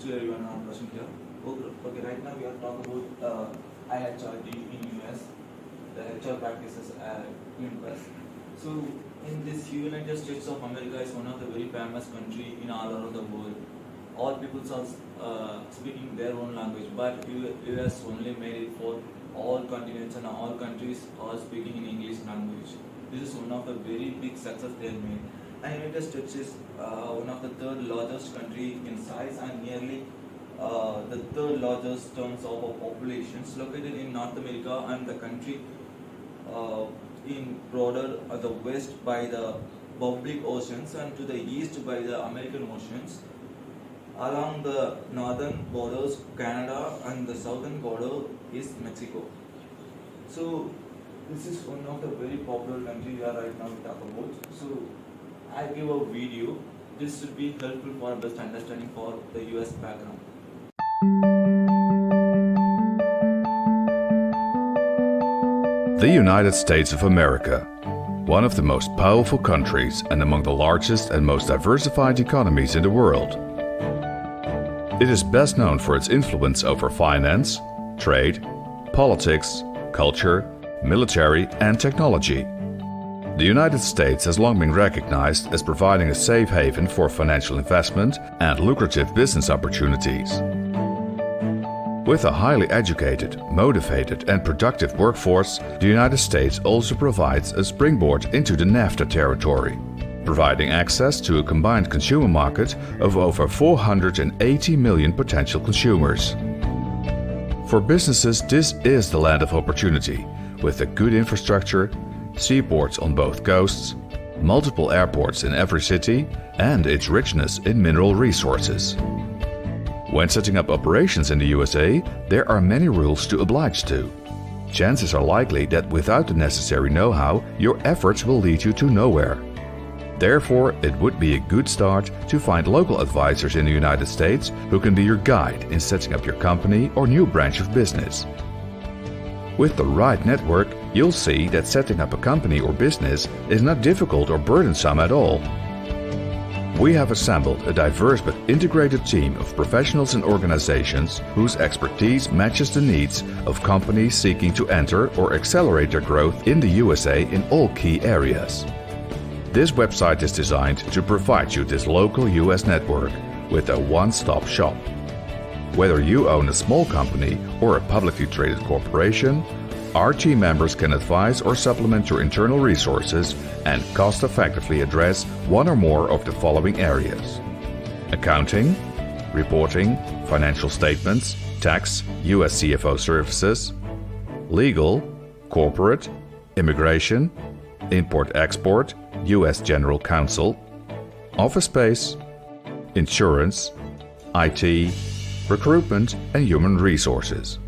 to everyone. I'm Roshan here. Okay, right now we are talking about IHRD in US, the HR practices at US. So in this United States of America is one of the very famous country in all around the world. All people are speaking their own language, but US only made it for all continents and all countries are speaking in English language. This is one of the very big success they made. And United States is one of the third largest country in size and nearly the third largest terms of our populations, located in North America, and the country in broader the west by the Baltic Oceans and to the east by the American Oceans. Along the northern borders Canada and the southern border is Mexico. So this is one of the very popular countries we are right now talk about. So I give a video. This should be helpful for best understanding for the US background. The United States of America, one of the most powerful countries and among the largest and most diversified economies in the world. It is best known for its influence over finance, trade, politics, culture, military, and technology. The United States has long been recognized as providing a safe haven for financial investment and lucrative business opportunities. With a highly educated, motivated, and productive workforce, the United States also provides a springboard into the NAFTA territory, providing access to a combined consumer market of over 480 million potential consumers. For businesses, this is the land of opportunity, with a good infrastructure, seaports on both coasts, multiple airports in every city, and its richness in mineral resources. When setting up operations in the USA, there are many rules to oblige to. Chances are likely that without the necessary know-how, your efforts will lead you to nowhere. Therefore, it would be a good start to find local advisors in the United States who can be your guide in setting up your company or new branch of business. With the right network, you'll see that setting up a company or business is not difficult or burdensome at all. We have assembled a diverse but integrated team of professionals and organizations whose expertise matches the needs of companies seeking to enter or accelerate their growth in the USA in all key areas. This website is designed to provide you this local US network with a one-stop shop. Whether you own a small company or a publicly traded corporation, our team members can advise or supplement your internal resources and cost-effectively address one or more of the following areas: accounting, reporting, financial statements, tax, US CFO services, legal, corporate, immigration, import-export, US General Counsel, office space, insurance, IT, recruitment, and human resources.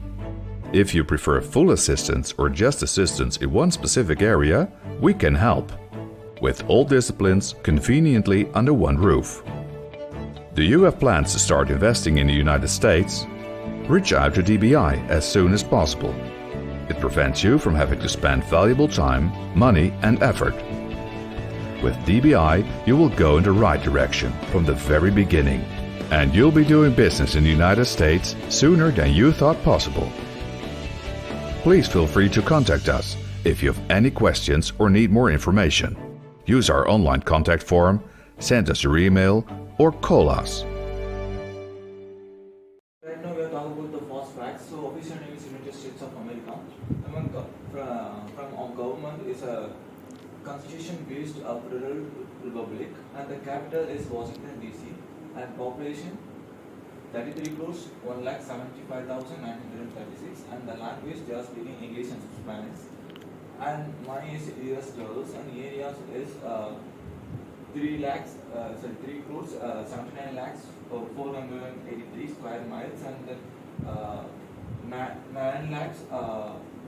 If you prefer full assistance or just assistance in one specific area, we can help. With all disciplines conveniently under one roof. Do you have plans to start investing in the United States? Reach out to DBI as soon as possible. It prevents you from having to spend valuable time, money, and effort. With DBI, you will go in the right direction from the very beginning, and you'll be doing business in the United States sooner than you thought possible. Please feel free to contact us if you have any questions or need more information. Use our online contact form, send us your email, or call us. Right now we are talking about the first facts. So official name is United States of America. From our government is a constitution-based federal republic, and the capital is Washington DC, and population 33 crores 1,75,936, and the language they are speaking English and Spanish, and money is US dollars, and areas is 3 crores 79 lakhs 483 square miles, and then 9 lakhs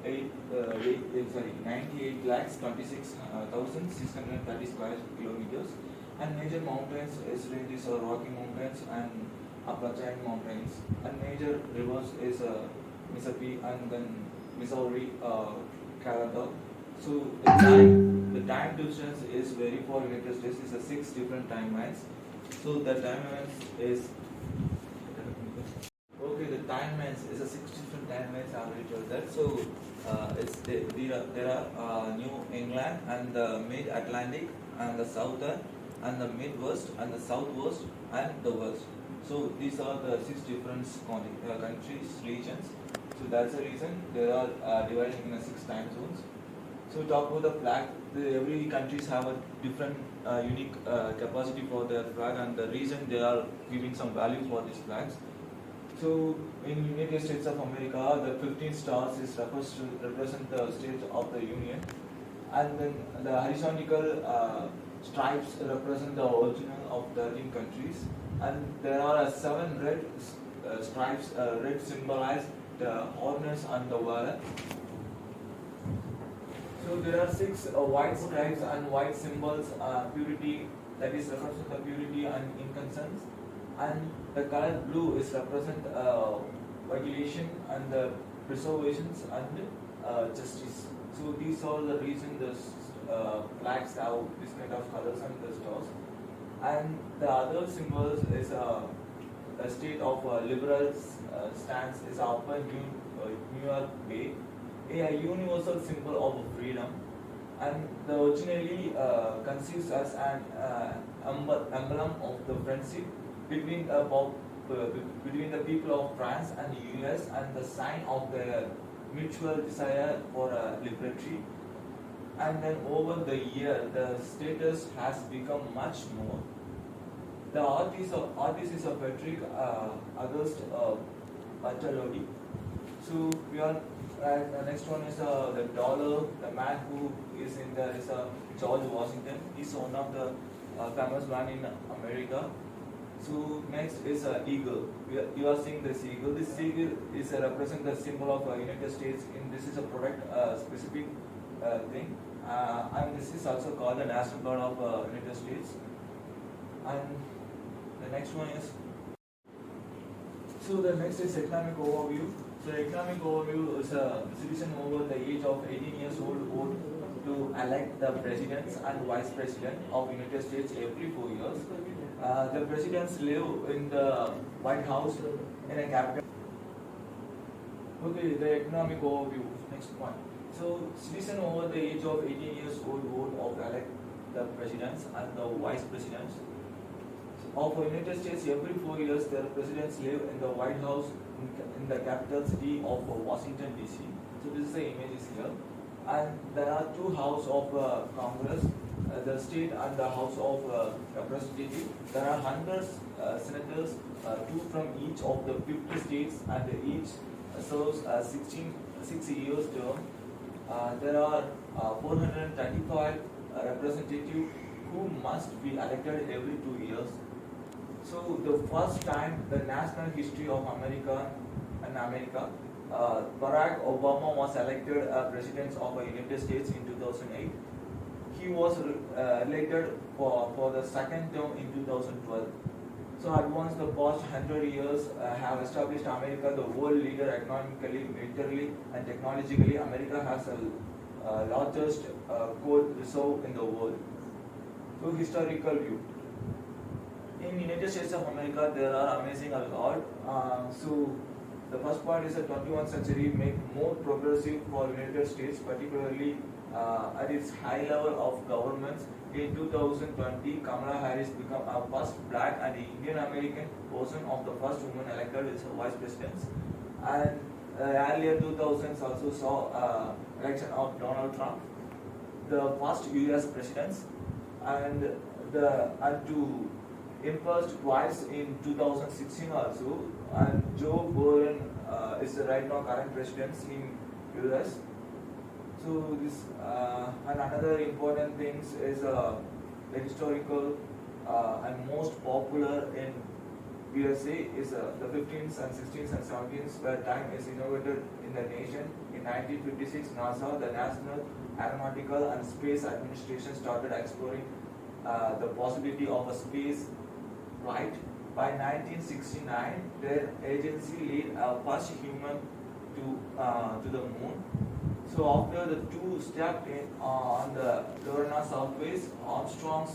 98 lakhs 26,630 square kilometers, and major mountains is ranges are Rocky Mountains and Appalachian Mountains, and major rivers is Mississippi and then Missouri, Canada. So the time difference is very far. United States is 6 different timelines. So the timelines is timelines is a 6 different timelines I already told that. So there are New England and the Mid Atlantic and the Southern and the Midwest and the Southwest and the West. So these are the 6 different countries, regions. So that's the reason they are divided in the 6 time zones. So talk about the flag. Every countries have a different unique capacity for their flag, and the reason they are giving some value for these flags. So in United States of America, the 15 stars is supposed to represent the state of the Union, and then the horizontal stripes represent the original of 13 countries, and there are 7 red stripes. Red symbolize the honors and the valor. So there are 6 white stripes and white symbols, purity, that is represent the purity and innocence, and the color blue is represent regulation and the preservations and justice. So these are the reason the flags have this kind of colors and the stars. And the other symbols is a state of liberal stance is upper New York Bay, a universal symbol of freedom, and the originally conceived as an emblem of the friendship between the people of France and the US, and the sign of their mutual desire for liberty. And then over the year, the status has become much more. The artist is a Patrick August Bartolodi. So we are the next one is the dollar. The man who is in there is George Washington. He's one of the famous man in America. So next is eagle. You are seeing this eagle. This eagle is represent the symbol of United States. This is a product specific thing, and this is also called the national bird of United States. And the next one is. So the next is economic overview. So economic overview is a citizen over the age of 18 years old vote to elect the presidents and vice president of United States every 4 years. The presidents live in the White House in a capital. Okay, the economic overview. Next point. So citizen over the age of 18 years old vote of elect the presidents and the vice presidents of United States every 4 years. Their presidents live in the White House in the capital city of Washington DC. So this is the images here, and there are 2 houses of Congress, the state and the House of Representatives. There are hundreds senators, 2 from each of the 50 states, and each serves 6 years term. There are 435 representatives who must be elected every 2 years. So the first time the national history of America, Barack Obama was elected president of the United States in 2008. He was elected for the second term in 2012. So at once the past 100 years have established America the world leader economically, militarily, and technologically. America has the largest gold reserve in the world. So historical view. In United States of America, there are amazing a lot. So the first part is the 21st century make more progressive for United States, particularly at its high level of governments. In 2020, Kamala Harris became a first black and Indian American person of the first woman elected as vice president. And earlier 2000s also saw election of Donald Trump, the first US president, and to impeached twice in 2016 also, and Joe Biden is right now current president in US. So this and another important things is the historical and most popular in USA is the 15th and 16th and 17th, where time is innovated in the nation. In 1956, NASA, the National Aeronautical and Space Administration, started exploring the possibility of a space flight. By 1969, their agency led a first human to the moon. So after the 2 stepped in on the lunar surface, Armstrong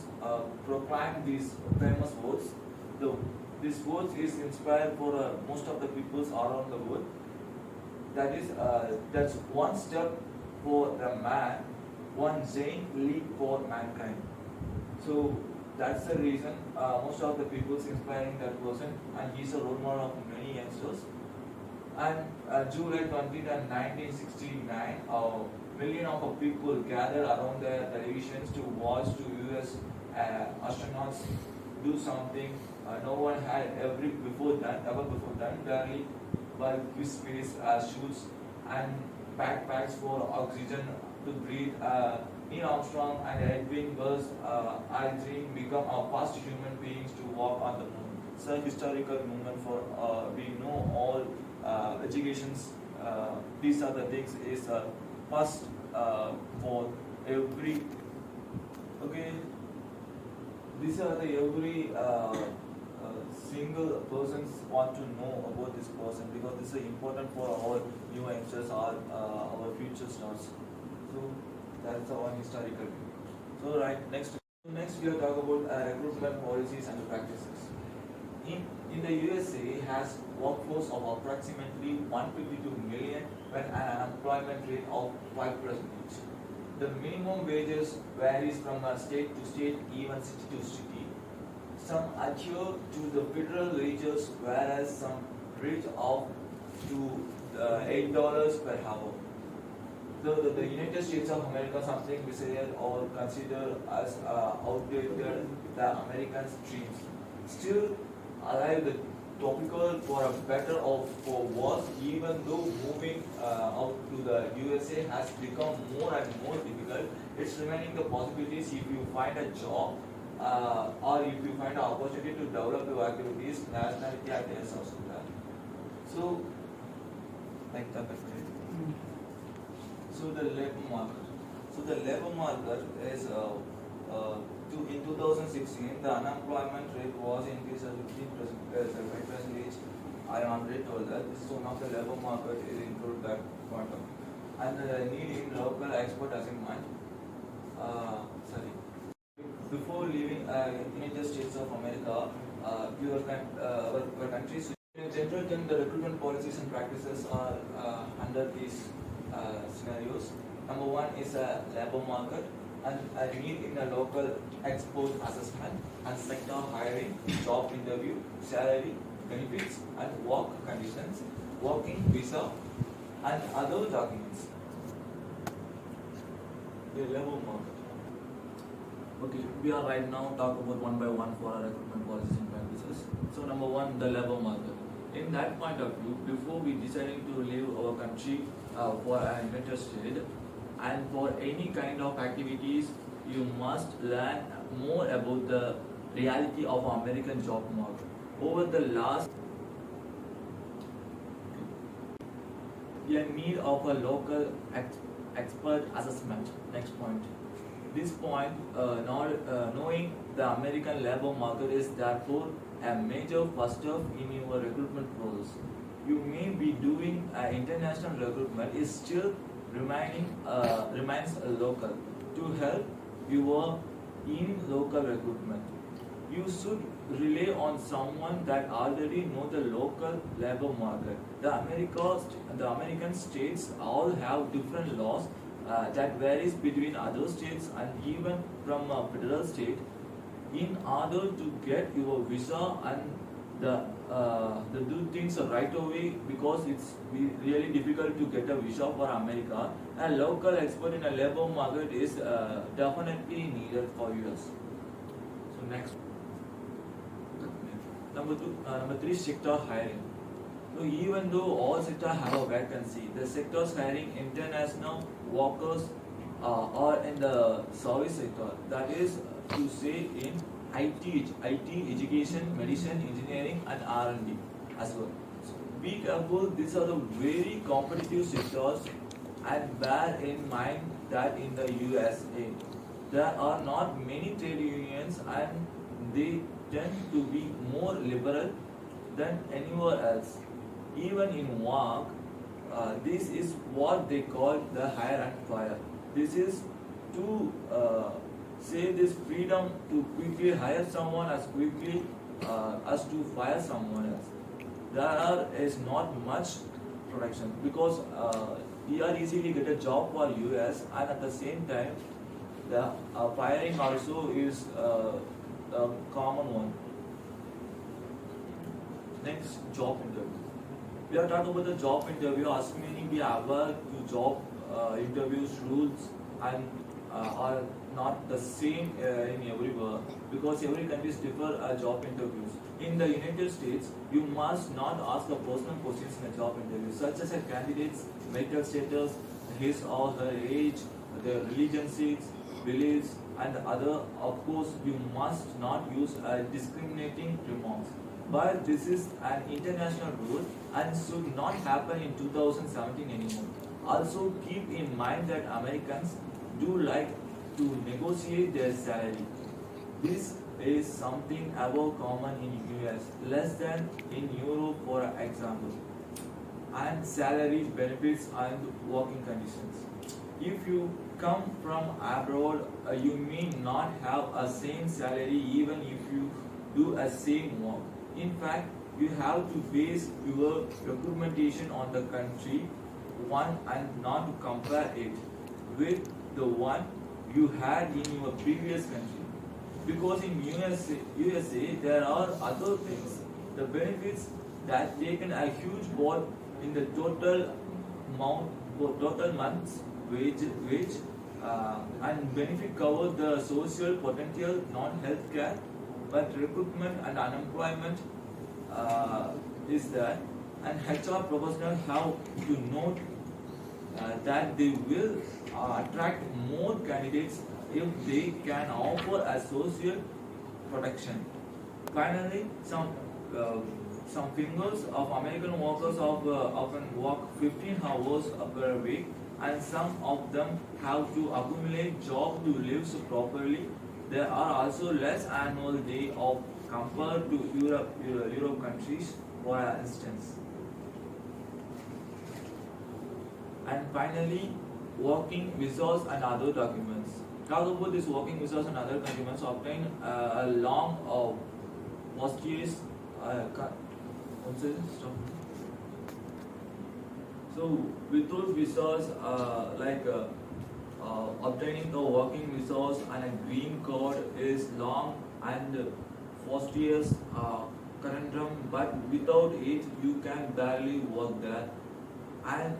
proclaimed these famous words: "The this words is inspired for most of the peoples around the world. That's one step for the man, one giant leap for mankind. So that's the reason most of the people's inspiring that person, and he's a role model of many youngsters. And July 20th, 1969, million of people gathered around their televisions to watch the US astronauts do something no one had ever before done, barely bulky space suits and backpacks for oxygen to breathe. Neil Armstrong and Edwin Buzz Aldrin become our first human beings to walk on the moon. It's a historical moment for we know all educations. These are the things is first for every. Okay, these are the every single persons want to know about this person, because this is important for our new youngsters or our future stars. So that's our historical view. So next we will talk about recruitment policies and practices. In the USA has workforce of approximately 152 million with an unemployment rate of 5%. The minimum wages varies from state to state, even city to city. Some adhere to the federal wages, whereas some reach up to $8 per hour. The United States of America, something we say or consider as outdated, the American dreams, still alive, the topical for a better or for worse, even though moving out to the USA has become more and more difficult. It's remaining the possibilities if you find a job or if you find an opportunity to develop your activities, nationality and also that. So, like that. So the labor market. So the labor market is in 2016 the unemployment rate was increased at 15%. I already told that this is one of the labor market is include that quantum. And the need in local export assignment. Before leaving United States of America, your countries in general, the recruitment policies and practices are under these scenarios. Number one is a labor market and a need in a local export assessment and sector hiring, job interview, salary, benefits and work conditions, working visa and other documents. The labor market. Okay, we are right now talk about one by one for our recruitment policies and practices. So number one, the labor market. In that point of view, before we deciding to leave our country for an United States and for any kind of activities, you must learn more about the reality of American job market. Over the last, a need of a local expert assessment. Next point. This point, knowing the American labor market is therefore a major first step in your recruitment process. You may be doing international recruitment is still remains local to help your in local recruitment. You should rely on someone that already know the local labor market. The American states all have different laws that varies between other states and even from a federal state. In order to get your visa and the do things right away, because it's really difficult to get a visa for America, a local expert in a labor market is definitely needed for US. So next, number three, sector hiring. So even though all sectors have a vacancy, the sectors hiring international workers are in the service sector. That is to say in IT, education, medicine, engineering, and R&D as well. So be careful. These are the very competitive sectors, and bear in mind that in the USA there are not many trade unions, and they tend to be more liberal than anywhere else. Even in work, this is what they call the hire and fire. This is to say this freedom to quickly hire someone as quickly us to fire someone else. Is not much protection because you are easily get a job for US, and at the same time the firing also is a common one. Next, job interview. We are talking about the job interview. Assuming we aware to job interviews rules and are not the same in everywhere because every countries differ job interviews. In the United States, you must not ask a personal questions in a job interview, such as a candidate's marital status, his or her age, their religions, beliefs, and other. Of course, you must not use discriminating remarks. But this is an international rule and should not happen in 2017 anymore. Also, keep in mind that Americans do like to negotiate their salary. This is something above common in US, less than in Europe for example. And salary, benefits and working conditions. If you come from abroad, you may not have a same salary even if you do a same work. In fact, you have to base your documentation on the country one and not to compare it with the one you had in your previous country. Because in USA there are other things. The benefits that taken a huge part in the total month's wage and benefit cover the social potential, not health care, but recruitment and unemployment is there. And HR professionals have to note that they will attract more candidates if they can offer a social protection. Finally, some figures of American workers often work 15 hours per week, and some of them have to accumulate job to live properly. There are also less annual day off compared to Europe countries, for instance. And finally, working visas and other documents. Talk about these working visas and other documents obtain a long posthumous so without visas obtaining the working visas and a green card is long and fastidious conundrum, but without it you can barely work there. And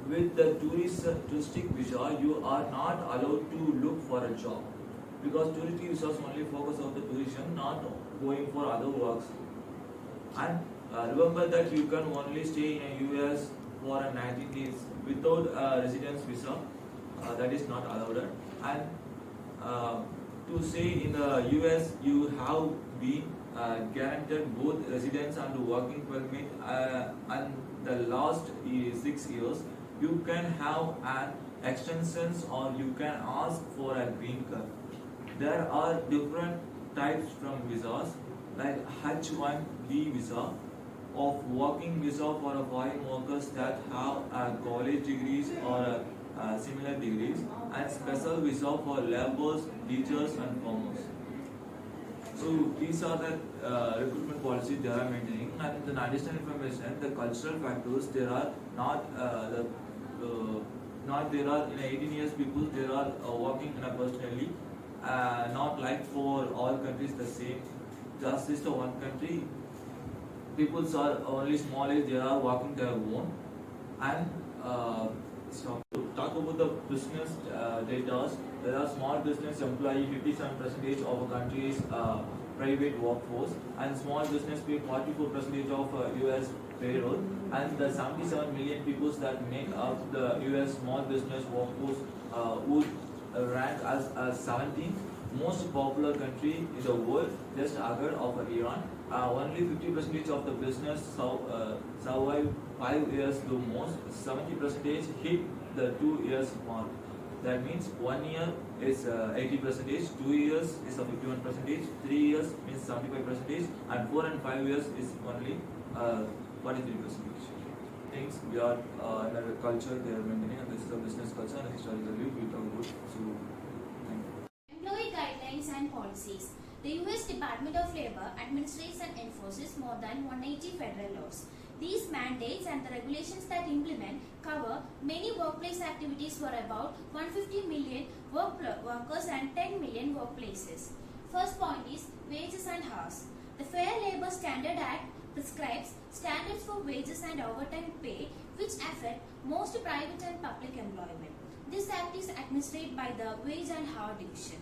with the touristic visa, you are not allowed to look for a job because touristic visas only focus on the tourism, not going for other works. And remember that you can only stay in a US for 90 days without a residence visa. That is not allowed. And to stay in the US, you have been guaranteed both residence and working permit, and the last 6 years. You can have an extensions or you can ask for a green card. There are different types from visas like H1B visa of working visa for foreign workers that have college degrees or similar degrees, and special visa for laborers, teachers and farmers. So these are the recruitment policies they are maintaining. And the additional information, the cultural factors, there are not there are in 18 years people there are working in a personally, not like for all countries the same. Just is the one country. People are only small age they are working their own. And talk about the business data. There are small business employee 57% of a country's private workforce, and small business pay 44% of US payroll, and the 77 million people that make up the US small business workforce would rank as 17th most popular country in the world, just ahead of Iran. Only 50% of the business survive 5 years the most. 70% hit the 2 years mark. That means 1 year is 80%, 2 years is 51%, 3 years means 75%, and 4 and 5 years is only 43%. Things we are in a culture they are maintaining, and this is a business culture and historical view we talk about. So, Employee guidelines and policies. The US Department of Labor administrates and enforces more than 180 federal laws. These mandates and the regulations that implement cover many workplace activities for about 150 million workers and 10 million workplaces. First point is wages and hours. The Fair Labor Standard Act prescribes standards for wages and overtime pay which affect most private and public employment. This act is administered by the Wage and Hour Division.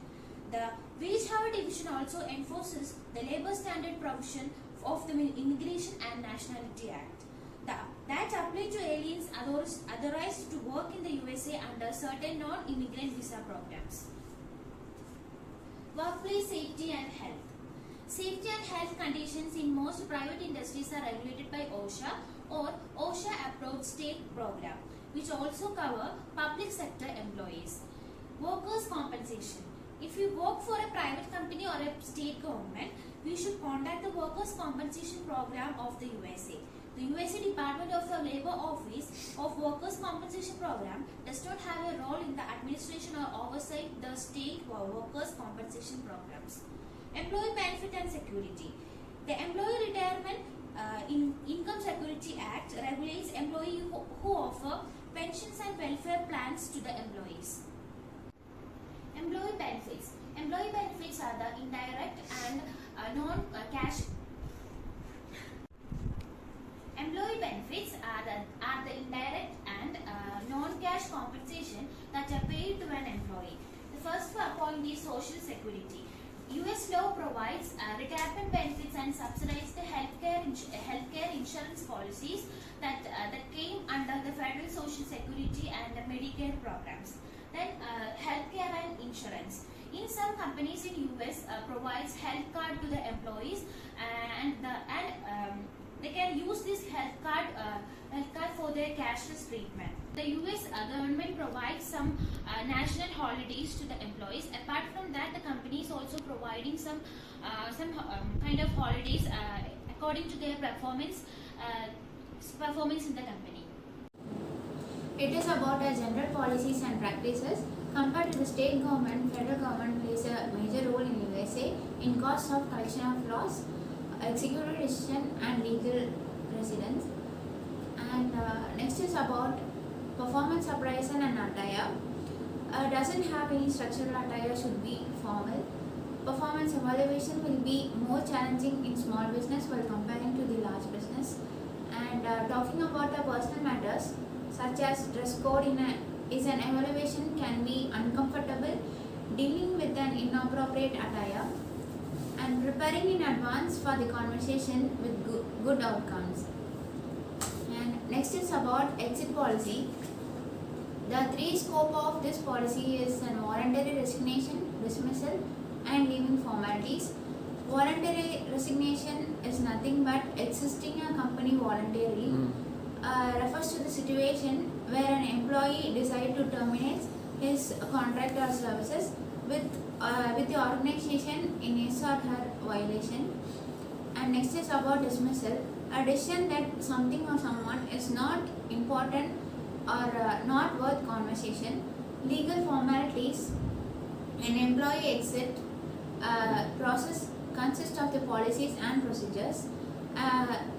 The Wage Hour Division also enforces the labor standard provision of the Immigration and Nationality Act that apply to aliens authorized to work in the USA under certain non-immigrant visa programs. Workplace safety and health. Safety and health conditions in most private industries are regulated by OSHA or OSHA approved state program, which also cover public sector employees. Workers' compensation. If you work for a private company or a state government, we should contact the Workers' Compensation Program of the USA. The USA Department of the Labor Office of Workers' Compensation Program does not have a role in the administration or oversight the state workers' compensation programs. Employee benefit and security. The Employee Retirement Income Security Act regulates employees who offer pensions and welfare plans to the employees. Employee benefits. Employee benefits are the indirect and non-cash. Employee benefits are the indirect and non-cash compensation that are paid to an employee. The first point is Social Security. US law provides retirement benefits and subsidized the healthcare insurance policies that came under the Federal Social Security and the Medicare programs. Then healthcare and insurance. In some companies in US provides health card to the employees and they can use this health card for their cashless treatment. The US government provides some national holidays to the employees. Apart from that, the company is also providing some kind of holidays according to their performance in the company. It is about the general policies and practices. Compared to the state government, federal government plays a major role in USA in costs of collection of laws, executive decision and legal residence. And next is about performance appraisal and attire. Doesn't have any structural attire, should be formal. Performance evaluation will be more challenging in small business while comparing to the large business. And talking about the personal matters such as dress code is an evaluation can be uncomfortable, dealing with an inappropriate attire, and preparing in advance for the conversation with good outcomes. And next is about exit policy. The three scope of this policy is an voluntary resignation, dismissal, and leaving formalities. Voluntary resignation is nothing but existing a company voluntarily. Refers to the situation where an employee decides to terminate his contract or services with the organization in his or her violation. And next is about dismissal. A decision that something or someone is not important or not worth conversation. Legal formalities. An employee exit process consists of the policies and procedures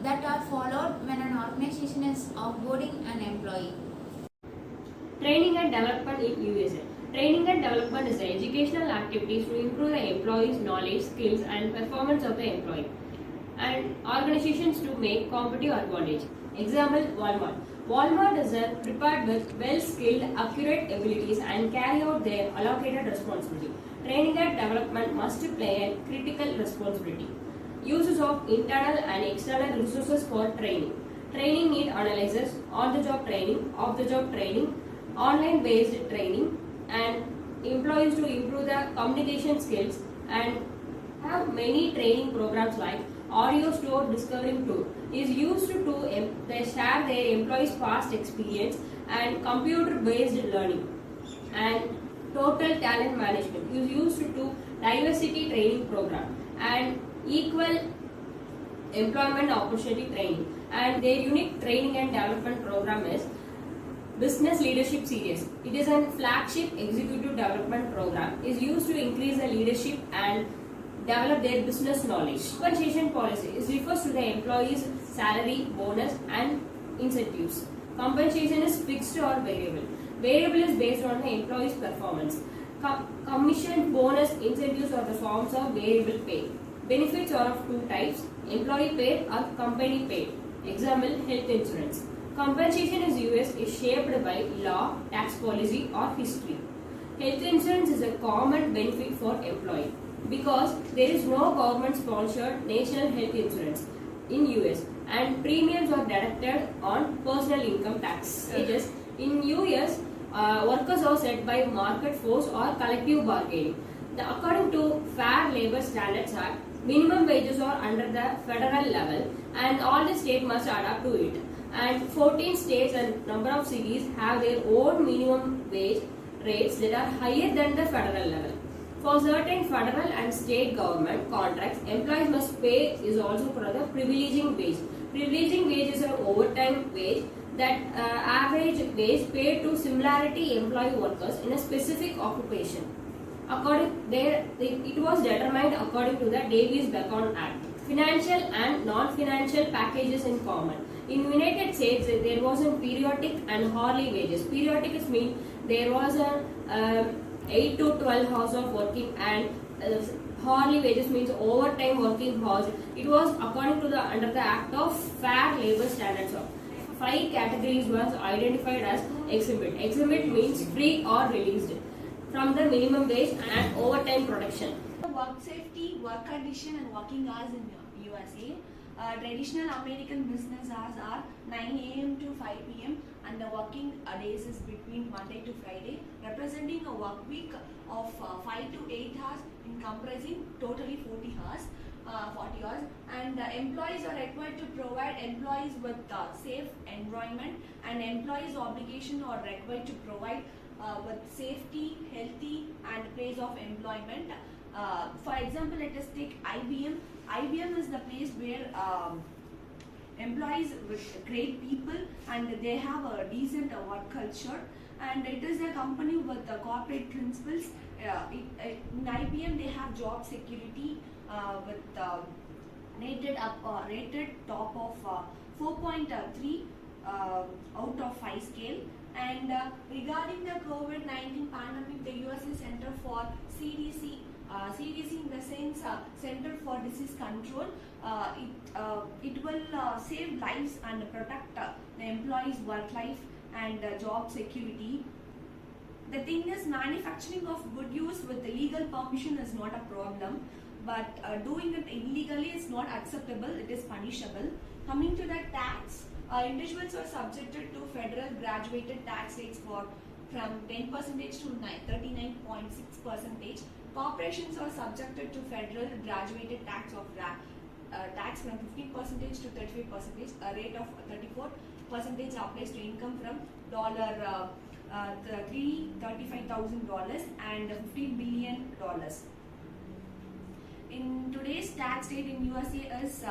that are followed when an organization is offboarding an employee. Training and development in USA. Training and development is the educational activities to improve the employee's knowledge, skills and performance of the employee and organizations to make competitive advantage. Example, Walmart. Walmart is prepared with well-skilled, accurate abilities and carry out their allocated responsibility. Training and development must play a critical responsibility. Uses of internal and external resources for training. Training need analysis, on-the-job training, off-the-job training, online-based training, and employees to improve their communication skills and have many training programs like audio store discovering tool is used to they share their employees' past experience and computer-based learning. And total talent management is used to diversity training program and equal employment opportunity training. And their unique training and development program is Business Leadership Series. It is a flagship executive development program. Is used to increase the leadership and develop their business knowledge. Compensation policy refers to the employee's salary, bonus and incentives. Compensation is fixed or variable. Variable is based on the employee's performance. Commission, bonus, incentives are the forms of variable pay. Benefits are of two types, employee paid or company paid. Example, health insurance. Compensation in US is shaped by law, tax policy or history. Health insurance is a common benefit for employee because there is no government sponsored national health insurance in US and premiums are deducted on personal income tax. In US, workers are set by market force or collective bargaining. According to Fair Labor Standards Act, minimum wages are under the federal level and all the states must adapt to it. And 14 states and number of cities have their own minimum wage rates that are higher than the federal level. For certain federal and state government contracts, employees must pay is also called the privileging wage. Privileging wage is an overtime wage that average wage paid to similarity employee workers in a specific occupation. It was determined according to the Davis-Bacon Act. Financial and non-financial packages in common. In United States, there was a periodic and hourly wages. Periodic means there was a 8 to 12 hours of working and hourly wages means overtime working hours. It was according to under the Act of Fair Labor Standards. 5 categories was identified as exempt. Exempt means free or released from the minimum wage and overtime production. Work safety, work condition and working hours in USA. Traditional American business hours are 9 a.m. to 5 p.m. and the working days is between Monday to Friday, representing a work week of 5 to 8 hours in comprising totally 40 hours. And employees are required to provide employees with safe environment, and employees' obligation are required to provide with safety, healthy and place of employment. For example, let us take IBM. IBM is the place where employees with great people and they have a decent work culture, and it is a company with corporate principles. In IBM they have job security with rated top of 4.3 out of 5 scale. And regarding the COVID-19 pandemic, the USA Center for CDC in the sense Center for Disease Control, it will save lives and protect the employees' work life and job security. The thing is, manufacturing of good use with the legal permission is not a problem, but doing it illegally is not acceptable, it is punishable. Coming to the tax, individuals are subjected to federal graduated tax rates from 10% to 39.6%. Corporations are subjected to federal graduated tax of tax from 15% to 35%. A rate of 34% applies to income from $35,000 and $15 billion. In today's tax rate in USA is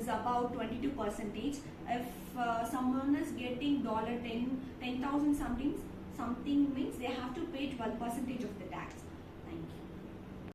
about 22%. If someone is getting $10,000 something means they have to pay 12% of the tax.